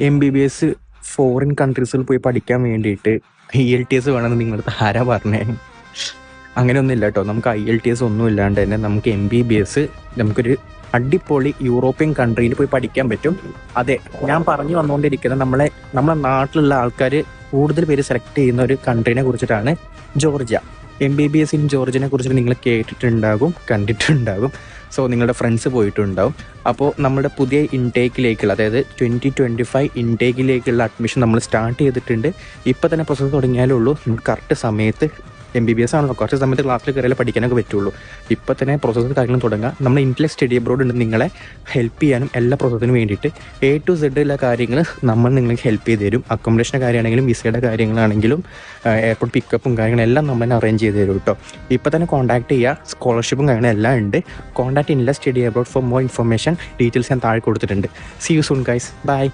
MBBS foreign കൺട്രീസിൽ പോയി പഠിക്കാൻ വേണ്ടിയിട്ട് IELTS വേണമെന്ന് നിങ്ങളടുത്ത് ആരാ പറഞ്ഞേ? അങ്ങനെയൊന്നുമില്ല കേട്ടോ. നമുക്ക് IELTS ഒന്നും ഇല്ലാണ്ട് തന്നെ നമുക്ക് MBBS നമുക്കൊരു അടിപൊളി യൂറോപ്യൻ കൺട്രിയിൽ പോയി പഠിക്കാൻ പറ്റും. അതെ, ഞാൻ പറഞ്ഞു വന്നുകൊണ്ടിരിക്കുന്നത് നമ്മളെ നാട്ടിലുള്ള ആൾക്കാർ കൂടുതൽ പേര് സെലക്ട് ചെയ്യുന്ന ഒരു കൺട്രീനെ കുറിച്ചിട്ടാണ്, ജോർജിയ. MBBS ഇൻ ജോർജിയനെ കുറിച്ചിട്ട് നിങ്ങൾ കേട്ടിട്ടുണ്ടാകും, കണ്ടിട്ടുണ്ടാകും. സോ നിങ്ങളുടെ ഫ്രണ്ട്സ് പോയിട്ടുണ്ടാവും. അപ്പോൾ നമ്മുടെ പുതിയ ഇൻടേക്കിലേക്കുള്ള, അതായത് 2025 ഇൻടേക്കിലേക്കുള്ള അഡ്മിഷൻ നമ്മൾ സ്റ്റാർട്ട് ചെയ്തിട്ടുണ്ട്. ഇപ്പോൾ തന്നെ പ്രോസസ്സ് തുടങ്ങിയാലേ ഉള്ളൂ. നമുക്ക് കറക്റ്റ് സമയത്ത് MBBS ആണല്ലോ, കുറച്ച് സമയത്ത് ക്ലാസ്സിൽ കയറിയാലേ പഠിക്കാനൊക്കെ പറ്റുള്ളൂ. ഇപ്പോൾ തന്നെ പ്രോസസ്സ് കാര്യങ്ങളും തുടങ്ങുക. നമ്മൾ ഇന്റലക്ട് സ്റ്റഡി അബ്രോഡ് ഉണ്ട് നിങ്ങളെ ഹെൽപ്പ് ചെയ്യാനും എല്ലാ പ്രോസസ്സിനും വേണ്ടിയിട്ട്. A to Z ഉള്ള കാര്യങ്ങൾ നമ്മൾ നിങ്ങൾക്ക് ഹെൽപ്പ് ചെയ്ത് തരും. അക്കോമഡേഷൻ്റെ കാര്യമാണെങ്കിലും വിസയുടെ കാര്യങ്ങളാണെങ്കിലും എയർപോർട്ട് പിക്കപ്പും കാര്യങ്ങളെല്ലാം നമ്മൾ അറേഞ്ച് ചെയ്ത് തരും കേട്ടോ. ഇപ്പോൾ തന്നെ കോൺടാക്ട് ചെയ്യുക. സ്കോളർഷിപ്പും കാര്യങ്ങളെല്ലാം ഉണ്ട്. Contact Intellect study abroad for more information. Details ഞാൻ താഴെ കൊടുത്തിട്ടുണ്ട്. See you soon guys, by.